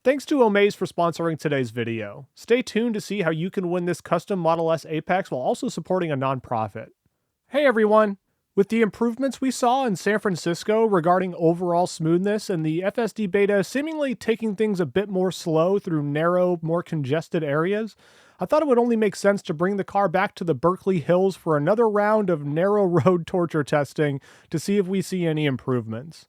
Thanks to Omaze for sponsoring today's video. Stay tuned to see how you can win this custom Model S Apex while also supporting a nonprofit. Hey everyone! With the improvements we saw in San Francisco regarding overall smoothness and the FSD beta seemingly taking things a bit more slow through narrow, more congested areas, I thought it would only make sense to bring the car back to the Berkeley Hills for another round of narrow road torture testing to see if we see any improvements.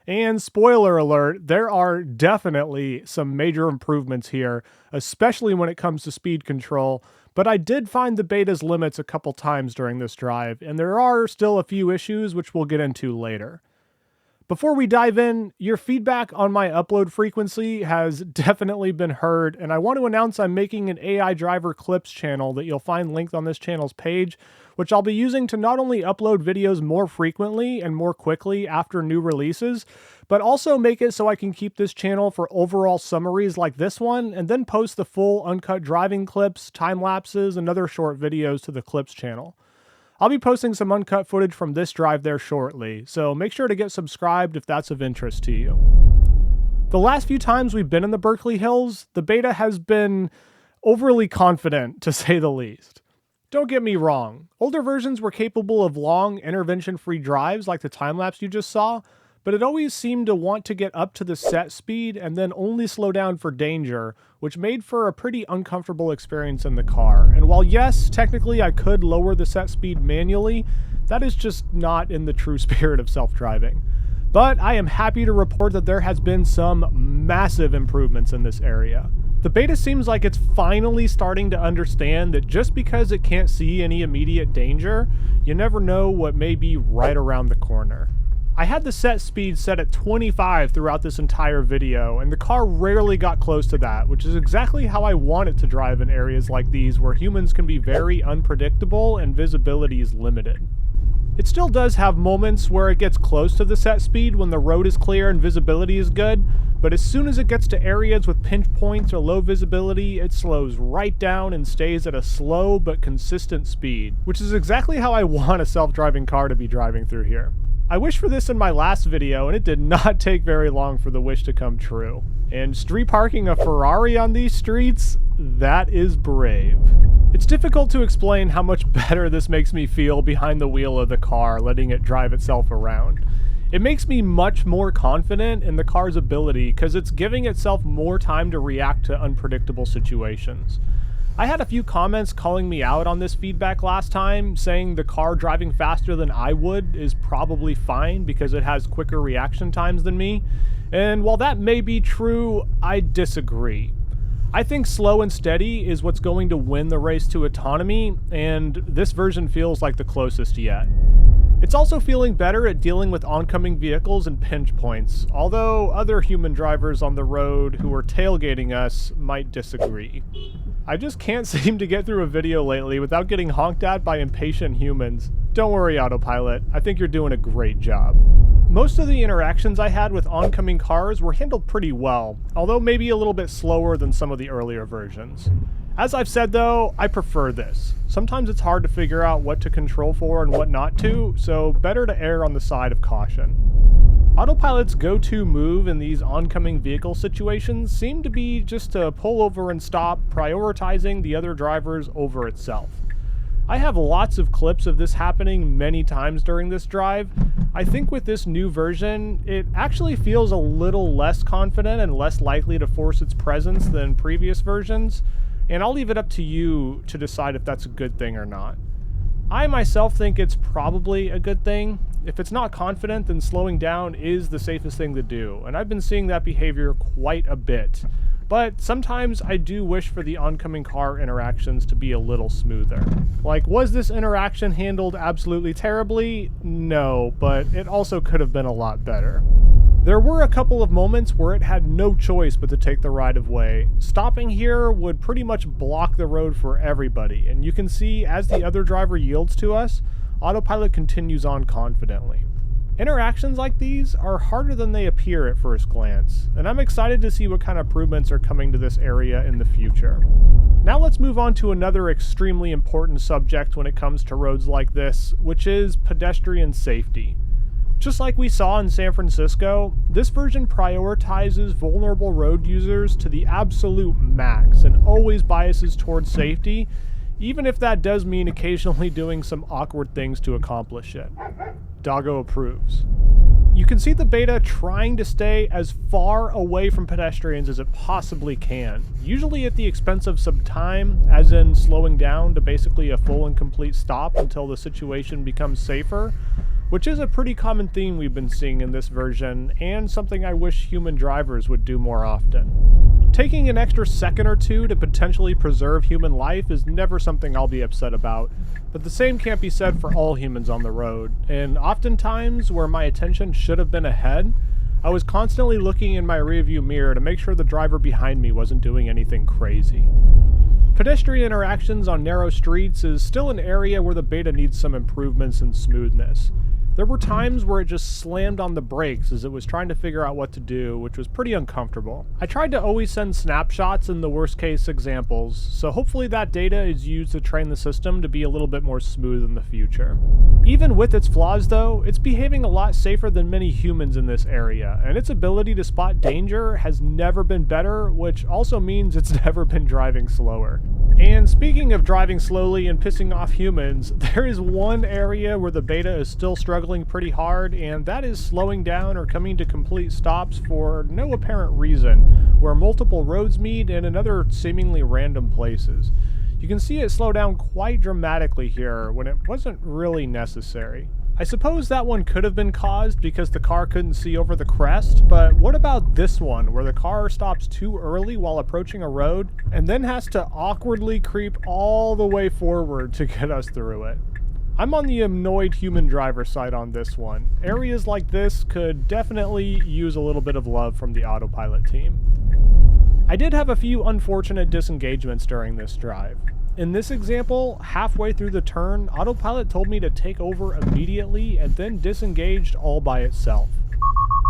And spoiler alert, there are definitely some major improvements here, especially when it comes to speed control, but I did find the beta's limits a couple times during this drive, and there are still a few issues which we'll get into later. Before we dive in, your feedback on my upload frequency has definitely been heard, and I want to announce I'm making an AI Driver Clips channel that you'll find linked on this channel's page, which I'll be using to not only upload videos more frequently and more quickly after new releases, but also make it so I can keep this channel for overall summaries like this one, and then post the full uncut driving clips, time lapses, and other short videos to the Clips channel. I'll be posting some uncut footage from this drive there shortly, so make sure to get subscribed if that's of interest to you. The last few times we've been in the Berkeley Hills, the beta has been overly confident, to say the least. Don't get me wrong, older versions were capable of long, intervention-free drives like the time-lapse you just saw, but it always seemed to want to get up to the set speed and then only slow down for danger, which made for a pretty uncomfortable experience in the car. And while yes, technically I could lower the set speed manually, that is just not in the true spirit of self-driving. But I am happy to report that there has been some massive improvements in this area. The beta seems like it's finally starting to understand that just because it can't see any immediate danger, you never know what may be right around the corner. I had the set speed set at 25 throughout this entire video, and the car rarely got close to that, which is exactly how I want it to drive in areas like these where humans can be very unpredictable and visibility is limited. It still does have moments where it gets close to the set speed when the road is clear and visibility is good, but as soon as it gets to areas with pinch points or low visibility, it slows right down and stays at a slow but consistent speed, which is exactly how I want a self-driving car to be driving through here. I wished for this in my last video, and it did not take very long for the wish to come true. And street parking a Ferrari on these streets? That is brave. It's difficult to explain how much better this makes me feel behind the wheel of the car, letting it drive itself around. It makes me much more confident in the car's ability because it's giving itself more time to react to unpredictable situations. I had a few comments calling me out on this feedback last time, saying the car driving faster than I would is probably fine because it has quicker reaction times than me, and while that may be true, I disagree. I think slow and steady is what's going to win the race to autonomy, and this version feels like the closest yet. It's also feeling better at dealing with oncoming vehicles and pinch points, although other human drivers on the road who are tailgating us might disagree. I just can't seem to get through a video lately without getting honked at by impatient humans. Don't worry, Autopilot, I think you're doing a great job. Most of the interactions I had with oncoming cars were handled pretty well, although maybe a little bit slower than some of the earlier versions. As I've said though, I prefer this. Sometimes it's hard to figure out what to control for and what not to, so better to err on the side of caution. Autopilot's go-to move in these oncoming vehicle situations seemed to be just to pull over and stop, prioritizing the other drivers over itself. I have lots of clips of this happening many times during this drive. I think with this new version, it actually feels a little less confident and less likely to force its presence than previous versions, and I'll leave it up to you to decide if that's a good thing or not. I myself think it's probably a good thing. If it's not confident, then slowing down is the safest thing to do, and I've been seeing that behavior quite a bit. But sometimes I do wish for the oncoming car interactions to be a little smoother. Like, was this interaction handled absolutely terribly? No, but it also could have been a lot better. There were a couple of moments where it had no choice but to take the right of way. Stopping here would pretty much block the road for everybody, and you can see as the other driver yields to us, Autopilot continues on confidently. Interactions like these are harder than they appear at first glance, and I'm excited to see what kind of improvements are coming to this area in the future. Now let's move on to another extremely important subject when it comes to roads like this, which is pedestrian safety. Just like we saw in San Francisco, this version prioritizes vulnerable road users to the absolute max and always biases towards safety, even if that does mean occasionally doing some awkward things to accomplish it. Doggo approves. You can see the beta trying to stay as far away from pedestrians as it possibly can, usually at the expense of some time, as in slowing down to basically a full and complete stop until the situation becomes safer, which is a pretty common theme we've been seeing in this version, and something I wish human drivers would do more often. Taking an extra second or two to potentially preserve human life is never something I'll be upset about, but the same can't be said for all humans on the road, and oftentimes where my attention should have been ahead, I was constantly looking in my rearview mirror to make sure the driver behind me wasn't doing anything crazy. Pedestrian interactions on narrow streets is still an area where the beta needs some improvements in smoothness. There were times where it just slammed on the brakes as it was trying to figure out what to do, which was pretty uncomfortable. I tried to always send snapshots in the worst case examples, so hopefully that data is used to train the system to be a little bit more smooth in the future. Even with its flaws though, it's behaving a lot safer than many humans in this area, and its ability to spot danger has never been better, which also means it's never been driving slower. And speaking of driving slowly and pissing off humans, there is one area where the beta is still struggling pretty hard, and that is slowing down or coming to complete stops for no apparent reason, where multiple roads meet and in other seemingly random places. You can see it slow down quite dramatically here when it wasn't really necessary. I suppose that one could have been caused because the car couldn't see over the crest, but what about this one where the car stops too early while approaching a road and then has to awkwardly creep all the way forward to get us through it? I'm on the annoyed human driver side on this one. Areas like this could definitely use a little bit of love from the autopilot team. I did have a few unfortunate disengagements during this drive. In this example, halfway through the turn, autopilot told me to take over immediately and then disengaged all by itself.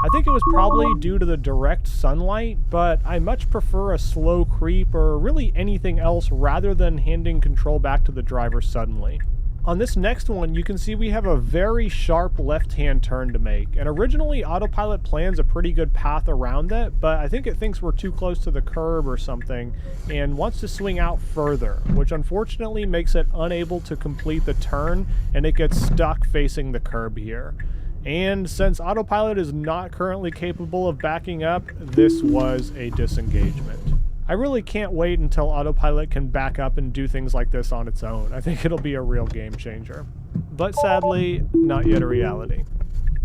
I think it was probably due to the direct sunlight, but I much prefer a slow creep or really anything else rather than handing control back to the driver suddenly. On this next one, you can see we have a very sharp left-hand turn to make, and originally autopilot plans a pretty good path around it, but I think it thinks we're too close to the curb or something, and wants to swing out further, which unfortunately makes it unable to complete the turn, and it gets stuck facing the curb here. And since autopilot is not currently capable of backing up, this was a disengagement. I really can't wait until autopilot can back up and do things like this on its own. I think it'll be a real game changer. But sadly, not yet a reality.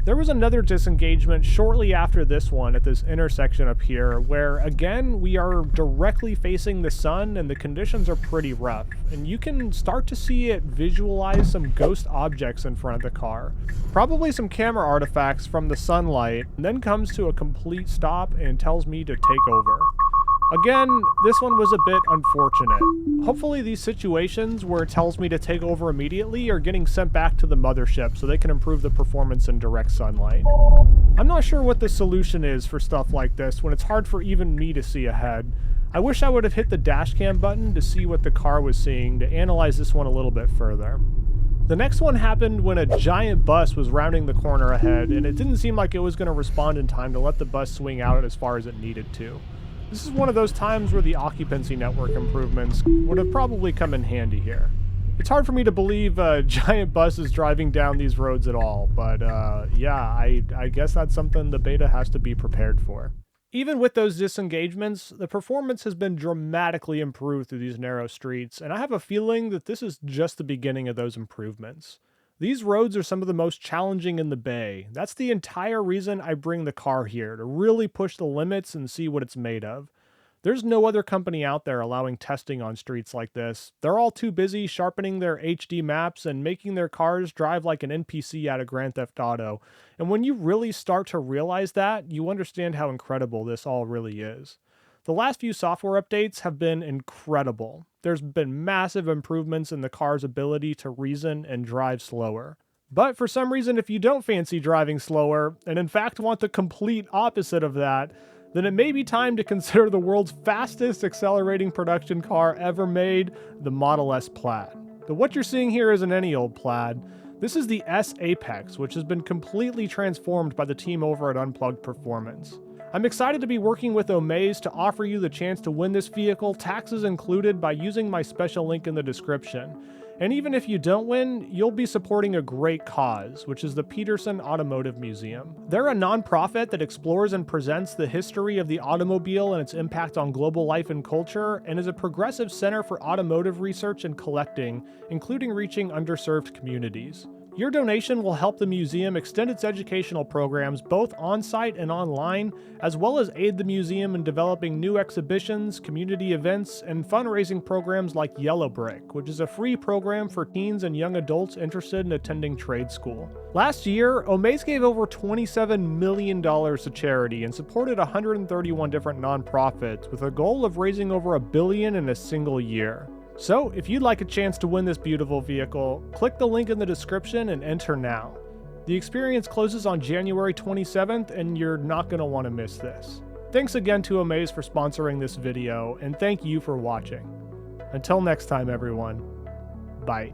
There was another disengagement shortly after this one at this intersection up here, where again, we are directly facing the sun and the conditions are pretty rough, and you can start to see it visualize some ghost objects in front of the car. Probably some camera artifacts from the sunlight, and then comes to a complete stop and tells me to take over. Again, this one was a bit unfortunate. Hopefully these situations where it tells me to take over immediately are getting sent back to the mothership so they can improve the performance in direct sunlight. I'm not sure what the solution is for stuff like this when it's hard for even me to see ahead. I wish I would have hit the dashcam button to see what the car was seeing to analyze this one a little bit further. The next one happened when a giant bus was rounding the corner ahead, and it didn't seem like it was going to respond in time to let the bus swing out as far as it needed to. This is one of those times where the occupancy network improvements would have probably come in handy here. It's hard for me to believe a giant bus is driving down these roads at all, but yeah, I guess that's something the beta has to be prepared for. Even with those disengagements, the performance has been dramatically improved through these narrow streets, and I have a feeling that this is just the beginning of those improvements. These roads are some of the most challenging in the Bay. That's the entire reason I bring the car here, to really push the limits and see what it's made of. There's no other company out there allowing testing on streets like this. They're all too busy sharpening their HD maps and making their cars drive like an NPC out of Grand Theft Auto. And when you really start to realize that, you understand how incredible this all really is. The last few software updates have been incredible. There's been massive improvements in the car's ability to reason and drive slower. But for some reason, if you don't fancy driving slower, and in fact want the complete opposite of that, then it may be time to consider the world's fastest accelerating production car ever made, the Model S Plaid. But what you're seeing here isn't any old Plaid. This is the S Apex, which has been completely transformed by the team over at Unplugged Performance. I'm excited to be working with Omaze to offer you the chance to win this vehicle, taxes included, by using my special link in the description. And even if you don't win, you'll be supporting a great cause, which is the Petersen Automotive Museum. They're a nonprofit that explores and presents the history of the automobile and its impact on global life and culture, and is a progressive center for automotive research and collecting, including reaching underserved communities. Your donation will help the museum extend its educational programs both on-site and online, as well as aid the museum in developing new exhibitions, community events, and fundraising programs like Yellow Brick, which is a free program for teens and young adults interested in attending trade school. Last year, Omaze gave over $27 million to charity and supported 131 different nonprofits with a goal of raising over $1 billion in a single year. So, if you'd like a chance to win this beautiful vehicle, click the link in the description and enter now. The experience closes on January 27th, and you're not going to want to miss this. Thanks again to Omaze for sponsoring this video, and thank you for watching. Until next time, everyone, bye.